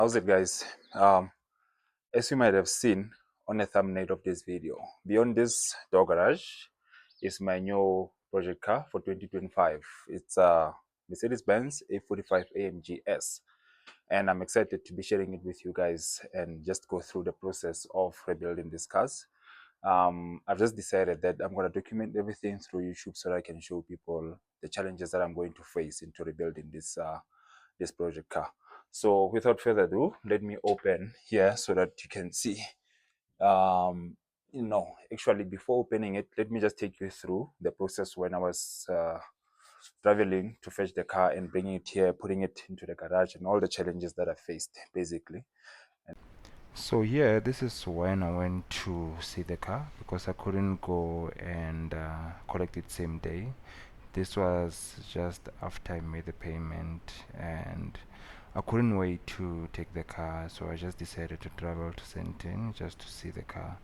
How's it, guys? As you might have seen on the thumbnail of this video, beyond this door garage is my new project car for 2025. It's a Mercedes-Benz A45 AMG S, and I'm excited to be sharing it with you guys and just go through the process of rebuilding these cars. I've just decided that I'm going to document everything through YouTube so that I can show people the challenges that I'm going to face into rebuilding this project car. So without further ado, let me open here so that you can see. Actually, before opening it, let me just take you through the process when I was traveling to fetch the car and bringing it here, putting it into the garage, and all the challenges that I faced, basically. So yeah, this is when I went to see the car because I couldn't go and collect it same day. This was just after I made the payment, and I couldn't wait to take the car, so I just decided to travel to Sentin just to see the car.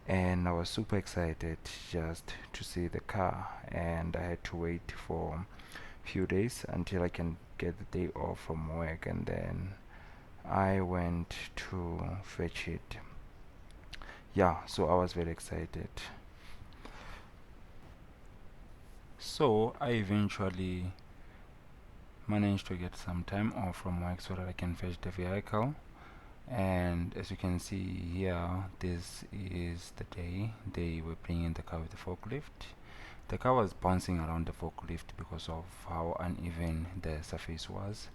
And I was super excited just to see the car, and I had to wait for a few days until I can get the day off from work, and then I went to fetch it. Yeah, so I was very excited. So I eventually managed to get some time off from work so that I can fetch the vehicle. And as you can see here, this is the day they were bringing the car with the forklift. The car was bouncing around the forklift because of how uneven the surface was.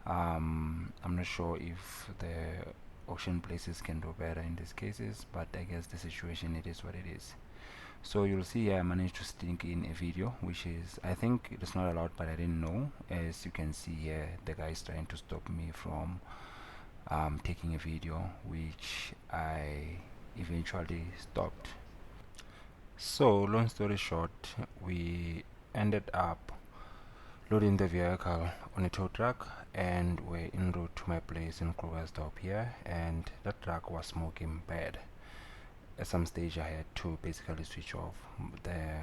I'm not sure if the ocean places can do better in these cases, but I guess the situation, it is what it is. So you'll see I managed to sneak in a video, which is, I think it is not allowed, but I didn't know. As you can see here, the guy is trying to stop me from taking a video, which I eventually stopped. So long story short, we ended up loading the vehicle on a tow truck and we're en route to my place in Krugersdorp here, and that truck was smoking bad. At some stage I had to basically switch off the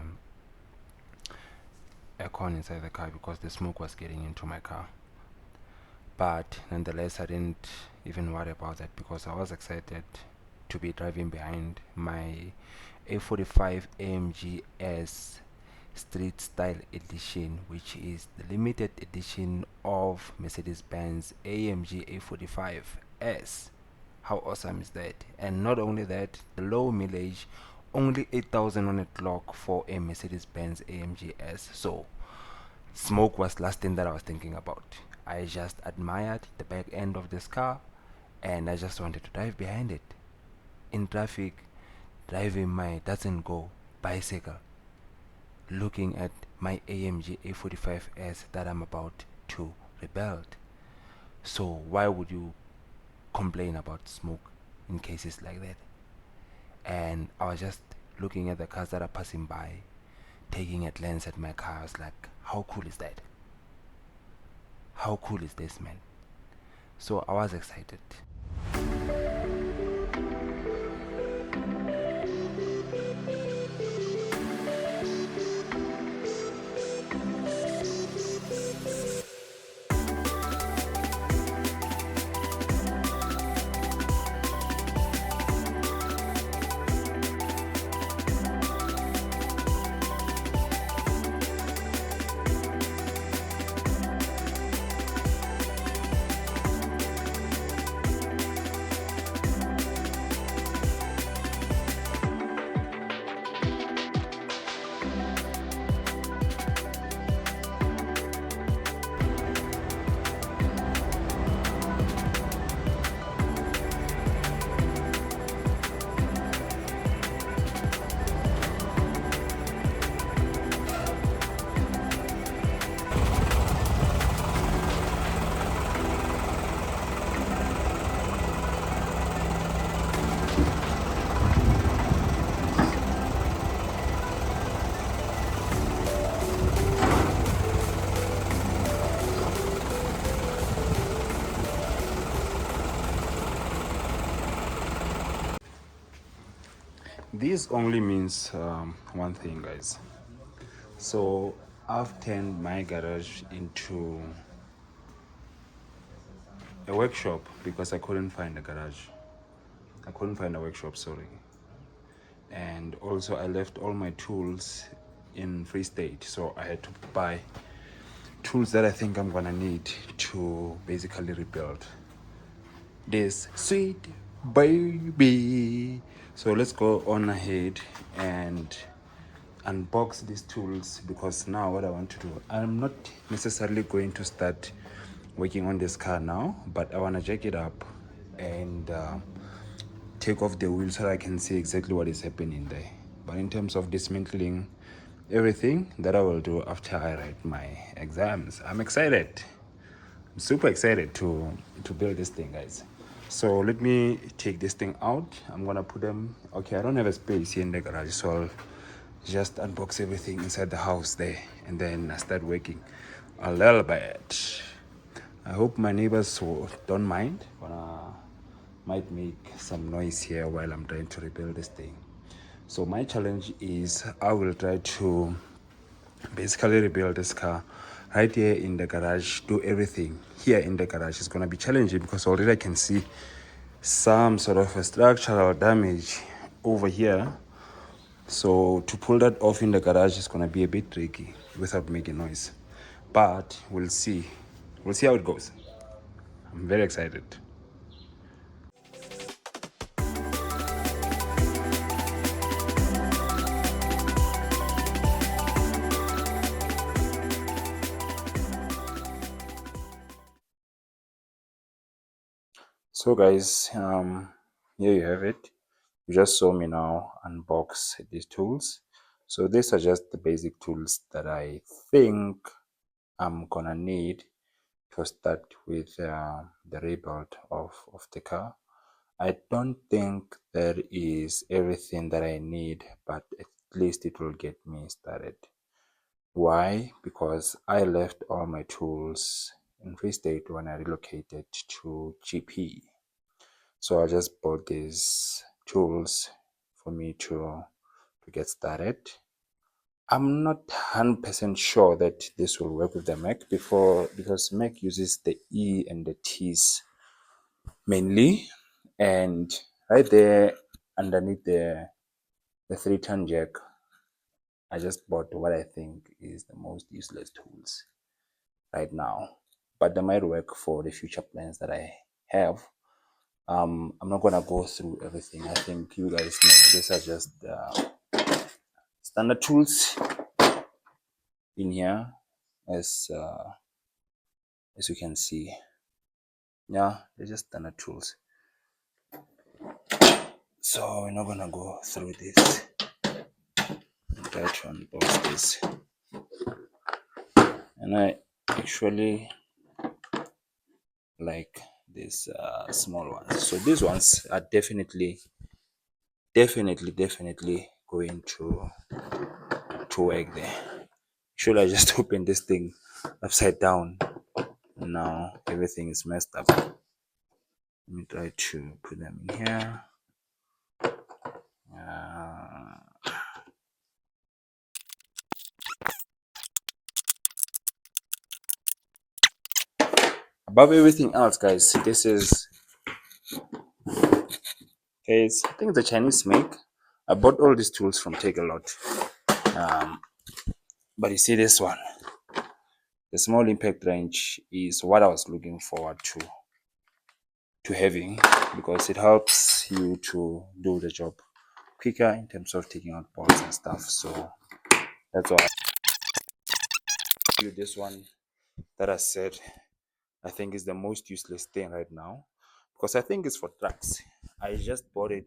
aircon inside the car because the smoke was getting into my car. But nonetheless, I didn't even worry about that because I was excited to be driving behind my A45 AMG S Street Style Edition, which is the limited edition of Mercedes-Benz AMG A45S. How awesome is that? And not only that, the low mileage, only 8,000 on a clock for a Mercedes-Benz AMG S. So smoke was last thing that I was thinking about. I just admired the back end of this car and I just wanted to drive behind it in traffic, driving my doesn't go bicycle, looking at my AMG A45S that I'm about to rebuild. So why would you complain about smoke in cases like that? And I was just looking at the cars that are passing by, taking a glance at my car. I was like, how cool is that? How cool is this, man? So I was excited. This only means one thing, guys. So I've turned my garage into a workshop because I couldn't find a garage. I couldn't find a workshop, sorry. And also I left all my tools in Free State, so I had to buy tools that I think I'm gonna need to basically rebuild this sweet baby. So let's go on ahead and unbox these tools, because now what I want to do, I'm not necessarily going to start working on this car now, but I want to jack it up and take off the wheel so I can see exactly what is happening there. But in terms of dismantling everything, that I will do after I write my exams. I'm excited. I'm super excited to build this thing, guys. So let me take this thing out. I'm gonna put them. Okay, I don't have a space here in the garage, so I'll just unbox everything inside the house there, and then I start working a little bit. I hope my neighbors don't mind. Might make some noise here while I'm trying to rebuild this thing. So my challenge is I will try to basically rebuild this car right here in the garage, do everything here in the garage. Is going to be challenging because already I can see some sort of a structural damage over here. So to pull that off in the garage is going to be a bit tricky without making noise, but we'll see how it goes. I'm very excited. So guys, here you have it. You just saw me now unbox these tools. So these are just the basic tools that I think I'm gonna need to start with the rebuild of the car. I don't think there is everything that I need, but at least it will get me started. Why? Because I left all my tools in Free State when I relocated to GP. So I just bought these tools for me to get started. I'm not 100% sure that this will work with the Mac because Mac uses the E and the T's mainly, and right there underneath the 3-ton jack, I just bought what I think is the most useless tools right now, but they might work for the future plans that I have. I'm not gonna go through everything. I think you guys know these are just standard tools in here, as you can see. Yeah, they're just standard tools. So we're not gonna go through this. Try to unbox this, and I actually like these small ones. So these ones are definitely going to work there. Should I just open this thing upside down? Now everything is messed up. Let me try to put them in here. Uh, Above everything else, guys, this is, guys, I think it's a Chinese make. I bought all these tools from Take a Lot. But you see this one, the small impact wrench is what I was looking forward to having, because it helps you to do the job quicker in terms of taking out bolts and stuff. So that's why I do this one that I said I think is the most useless thing right now, because I think it's for trucks. I just bought it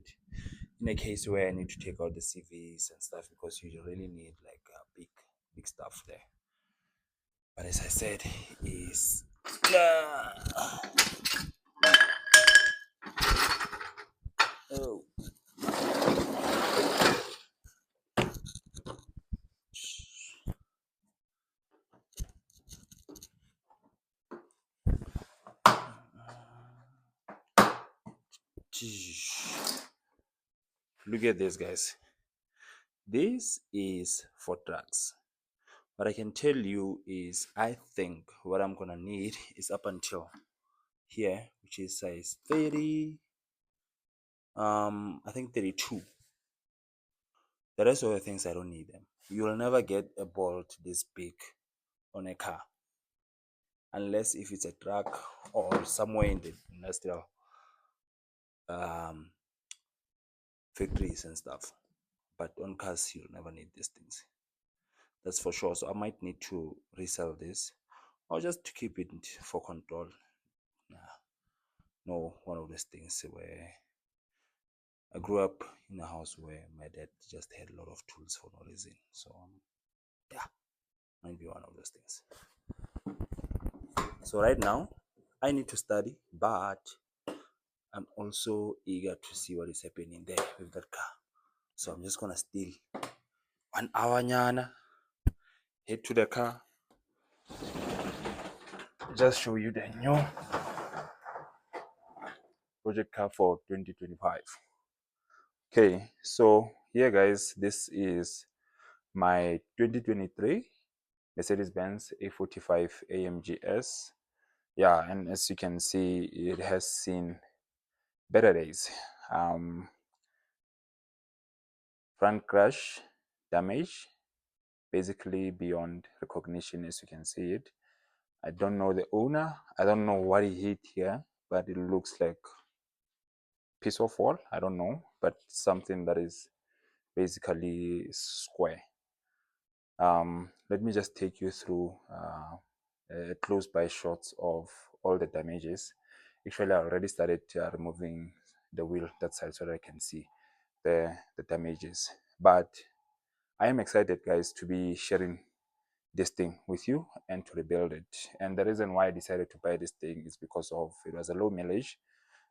in a case where I need to take out the CVs and stuff, because you really need like big stuff there. But as I said, is oh, look at this, guys. This is for trucks. What I can tell you is I think what I'm gonna need is up until here, which is size 30, I think 32. The rest of the things I don't need them. You'll never get a bolt this big on a car unless if it's a truck or somewhere in the industrial um, factories and stuff. But on cars, you'll never need these things. That's for sure. So I might need to resell this or just to keep it for control. No, one of those things where I grew up in a house where my dad just had a lot of tools for no reason. So yeah, might be one of those things. So right now, I need to study, but I'm also eager to see what is happening there with that car. So I'm just gonna steal 1 hour nyana, head to the car, just show you the new project car for 2025. Okay, so here guys, this is my 2023 Mercedes-Benz A45 AMGS. Yeah, and as you can see, it has seen better days. Front crash damage, basically beyond recognition, as you can see it. I don't know the owner. I don't know what he hit here, but it looks like piece of wall. I don't know, but something that is basically square. Let me just take you through close by shots of all the damages. Actually, I already started removing the wheel that side so that I can see the damages. But I am excited, guys, to be sharing this thing with you and to rebuild it. And the reason why I decided to buy this thing is because of it was a low mileage.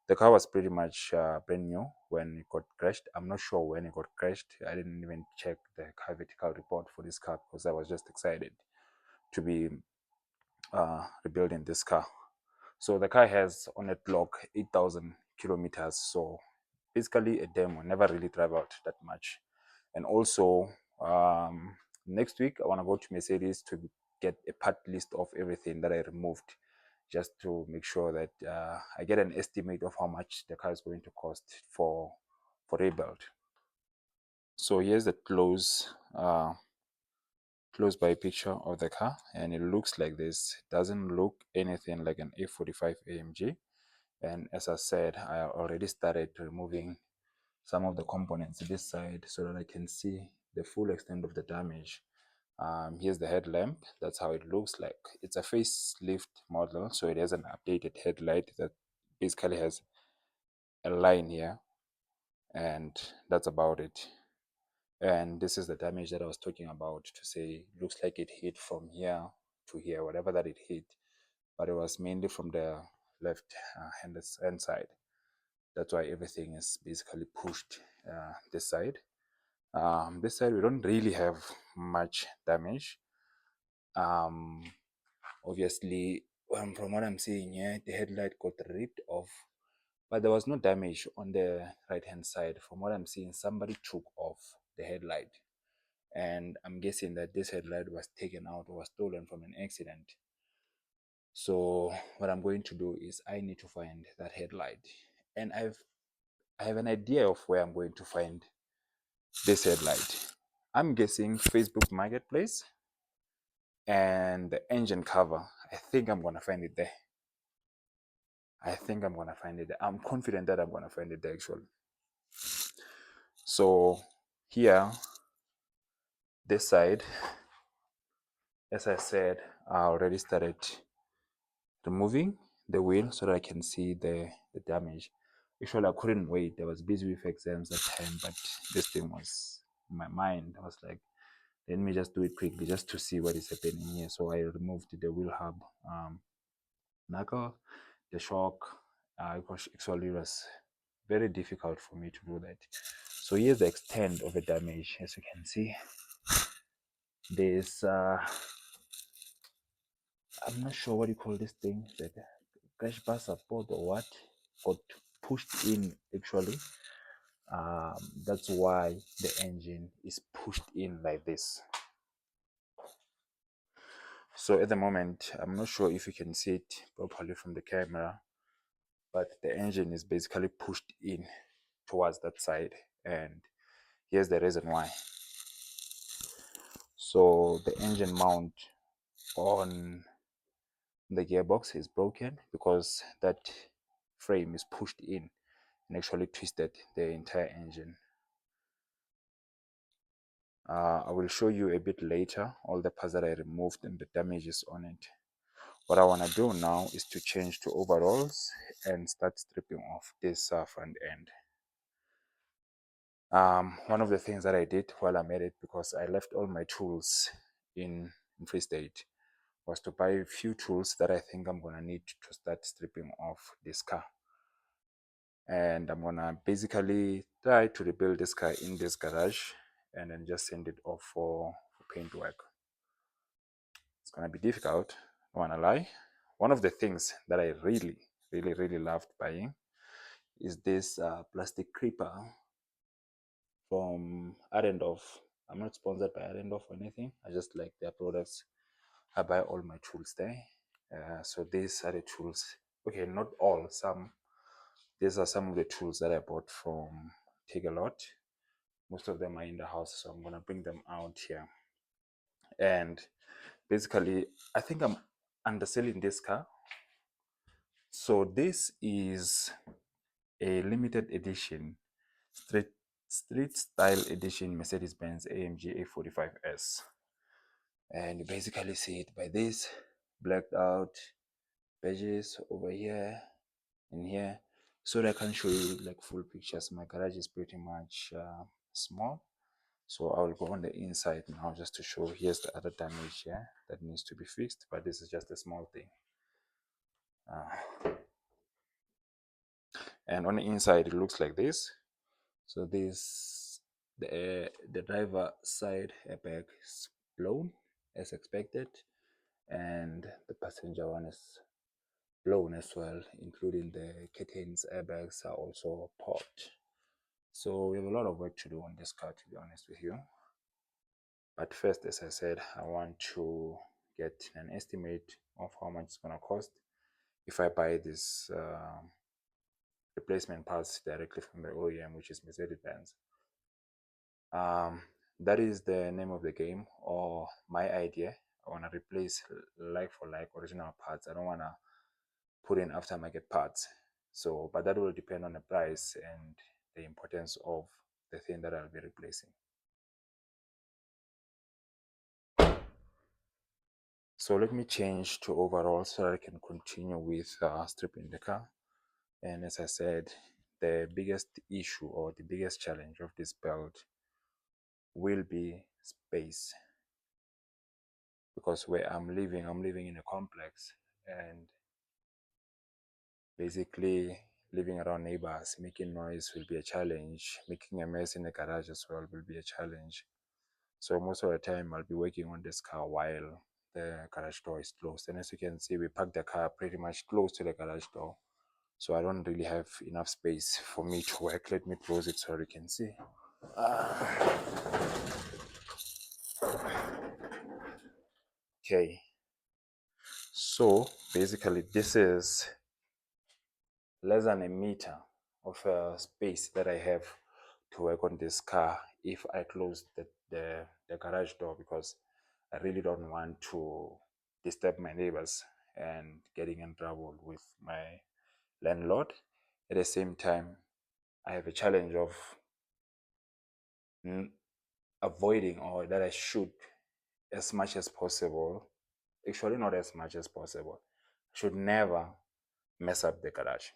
The car was pretty much brand new when it got crashed. I'm not sure when it got crashed. I didn't even check the car vertical report for this car because I was just excited to be rebuilding this car. So the car has on a clock 8,000 kilometers. So basically a demo, never really traveled that much. And also next week I want to go to Mercedes to get a part list of everything that I removed, just to make sure that I get an estimate of how much the car is going to cost for rebuild. So here's the close by picture of the car, and it looks like this. It doesn't look anything like an A45 AMG. And as I said, I already started removing some of the components this side so that I can see the full extent of the damage. Here's the headlamp. That's how it looks like. It's a facelift model, so it has an updated headlight that basically has a line here, and that's about it. And this is the damage that I was talking about, to say looks like it hit from here to here, whatever that it hit, but it was mainly from the left hand side. That's why everything is basically pushed this side. This side we don't really have much damage. Obviously, from what I'm seeing here, the headlight got ripped off, but there was no damage on the right hand side. From what I'm seeing, somebody took off the headlight, and I'm guessing that this headlight was taken out or was stolen from an accident. So what I'm going to do is I need to find that headlight, and I have an idea of where I'm going to find this headlight. I'm guessing Facebook Marketplace and the engine cover. I think I'm gonna find it there. I think I'm gonna find it there. I'm confident that I'm gonna find it there actually. So here, this side, as I said, I already started removing the wheel so that I can see the damage. Actually, I couldn't wait. I was busy with exams that time, but this thing was in my mind. I was like, let me just do it quickly just to see what is happening here. So I removed the wheel hub knuckle, the shock. Actually, it was very difficult for me to do that. So here's the extent of the damage. As you can see, there's I'm not sure what you call this thing, like a crash bar support or what, got pushed in actually. That's why the engine is pushed in like this. So at the moment, I'm not sure if you can see it properly from the camera, but the engine is basically pushed in towards that side, and here's the reason why. So the engine mount on the gearbox is broken because that frame is pushed in and actually twisted the entire engine. I will show you a bit later all the parts that I removed and the damages on it. What I want to do now is to change to overalls and start stripping off this front end. One of the things that I did while I'm at it, because I left all my tools in Free State, was to buy a few tools that I think I'm gonna need to start stripping off this car. And I'm gonna basically try to rebuild this car in this garage and then just send it off for paint work. It's gonna be difficult, I don't wanna lie. One of the things that I really loved buying is this plastic creeper from Arendorf. I'm not sponsored by Arendorf or anything. I just like their products. I buy all my tools there. So these are the tools. Okay, not all. Some. These are some of the tools that I bought from Take a Lot. Most of them are in the house, so I'm gonna bring them out here. And basically, I think I'm underselling this car. So this is a limited edition street style edition Mercedes-Benz AMG A45S. And you basically see it by this blacked out pages over here and here, so that I can show you like full pictures. My garage is pretty much small, so I will go on the inside now just to show. Here's the other damage here that needs to be fixed, but this is just a small thing. And on the inside it looks like this. So this the driver side airbag is blown as expected, and the passenger one is blown as well, including the curtains airbags are also popped. So we have a lot of work to do on this car, to be honest with you. But first, as I said, I want to get an estimate of how much it's going to cost if I buy this replacement parts directly from the OEM, which is Mercedes-Benz. That is the name of the game, or my idea. I want to replace like for like original parts. I don't want to put in aftermarket parts. So, but that will depend on the price and the importance of the thing that I'll be replacing. So let me change to overall so that I can continue with stripping the car. And as I said, the biggest issue or the biggest challenge of this build will be space, because where I'm living in a complex, and basically living around neighbors, making noise will be a challenge. Making a mess in the garage as well will be a challenge. So most of the time I'll be working on this car while the garage door is closed. And as you can see, we parked the car pretty much close to the garage door. So I don't really have enough space for me to work. Let me close it so you can see. Okay. So basically this is less than a meter of space that I have to work on this car if I close the garage door, because I really don't want to disturb my neighbors and getting in trouble with my landlord. At the same time, I have a challenge of avoiding, or that I should, as much as possible, actually not as much as possible, should never mess up the garage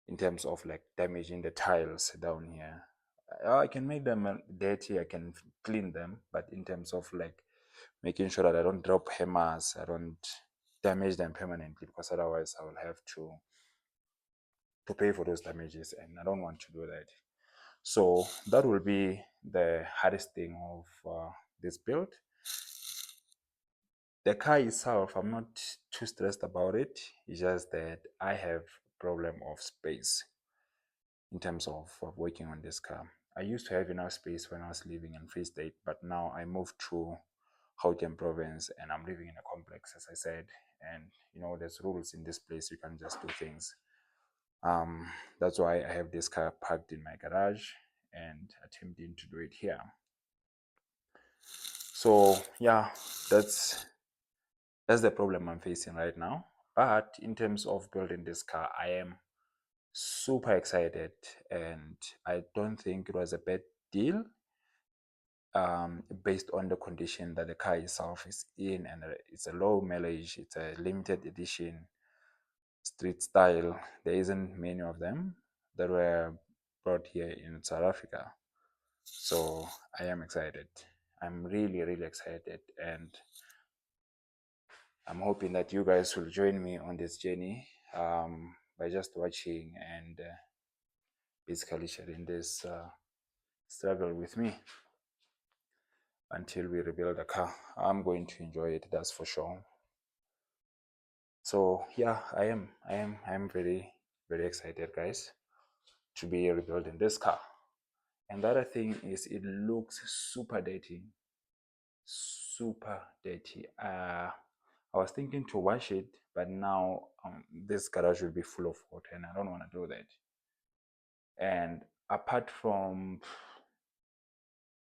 in terms of like damaging the tiles down here. I can make them dirty, I can clean them, but in terms of like making sure that I don't drop hammers, I don't damage them permanently, because otherwise I will have to pay for those damages, and I don't want to do that. So that will be the hardest thing of this build. The car itself, I'm not too stressed about it. It's just that I have a problem of space in terms of working on this car. I used to have enough space when I was living in Free State, but now I moved to Gauteng province and I'm living in a complex, as I said. And you know, there's rules in this place. You can't just do things That's why I have this car parked in my garage and attempting to do it here. So yeah, that's the problem I'm facing right now. But in terms of building this car, I am super excited, and I don't think it was a bad deal, based on the condition that the car itself is in, and it's a low mileage, it's a limited edition street style. There isn't many of them that were brought here in South Africa. So I am excited. I'm really, really excited, and I'm hoping that you guys will join me on this journey, by just watching and basically sharing this struggle with me until we rebuild the car. I'm going to enjoy it, that's for sure. So yeah, I am very, very excited, guys, to be rebuilding this car. And the other thing is, it looks super dirty, super dirty. I was thinking to wash it, but now this garage will be full of water, and I don't want to do that. And apart from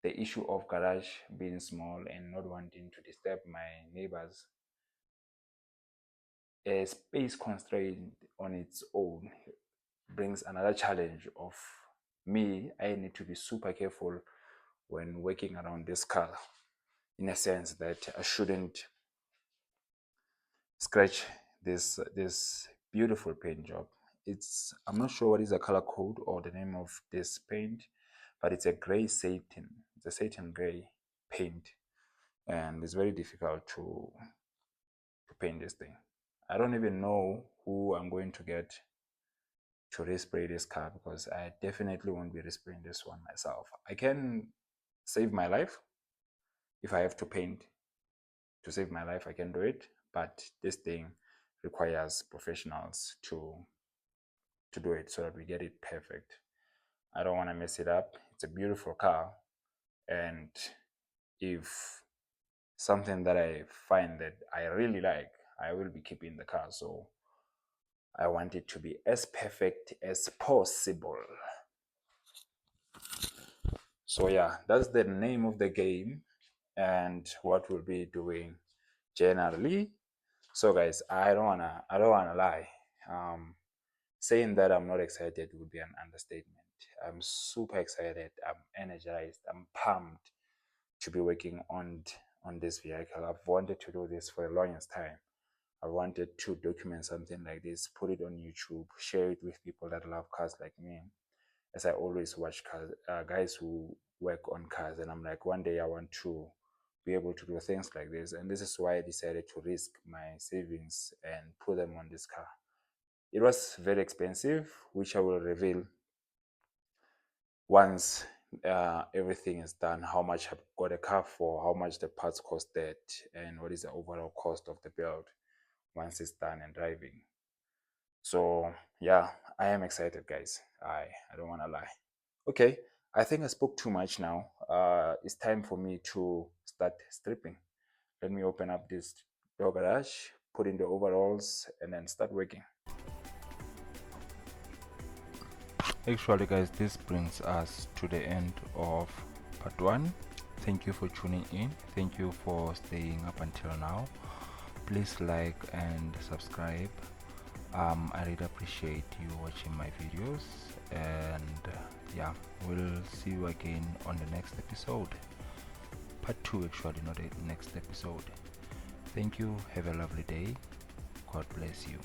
the issue of garage being small and not wanting to disturb my neighbors, a space constraint on its own brings another challenge of me. I need to be super careful when working around this car, in a sense that I shouldn't scratch this beautiful paint job. I'm not sure what is the color code or the name of this paint, but it's a gray satin. It's a satin gray paint, and it's very difficult to paint this thing. I don't even know who I'm going to get to respray this car, because I definitely won't be respraying this one myself. I can save my life if I have to paint to save my life. I can do it, but this thing requires professionals to do it so that we get it perfect. I don't want to mess it up. It's a beautiful car, and if something that I find that I really like, I will be keeping the car. So I want it to be as perfect as possible. So yeah, that's the name of the game and what we'll be doing generally. So guys, I don't wanna lie. Saying that I'm not excited would be an understatement. I'm super excited. I'm energized. I'm pumped to be working on this vehicle. I've wanted to do this for the longest time. I wanted to document something like this, put it on YouTube, share it with people that love cars like me. As I always watch cars, guys who work on cars, and I'm like, one day I want to be able to do things like this. And this is why I decided to risk my savings and put them on this car. It was very expensive, which I will reveal once everything is done, how much I got a car for, how much the parts costed, and what is the overall cost of the build once it's done and driving. So yeah, I am excited, guys. I don't want to lie. Okay, I think I spoke too much now. It's time for me to start stripping. Let me open up this door garage, put in the overalls, and then start working. Actually, guys, this brings us to the end of part 1. Thank you for tuning in. Thank you for staying up until now. Please like and subscribe. I really appreciate you watching my videos, and yeah, we'll see you again on the next episode. Part 2, actually, not the next episode. Thank you. Have a lovely day. God bless you.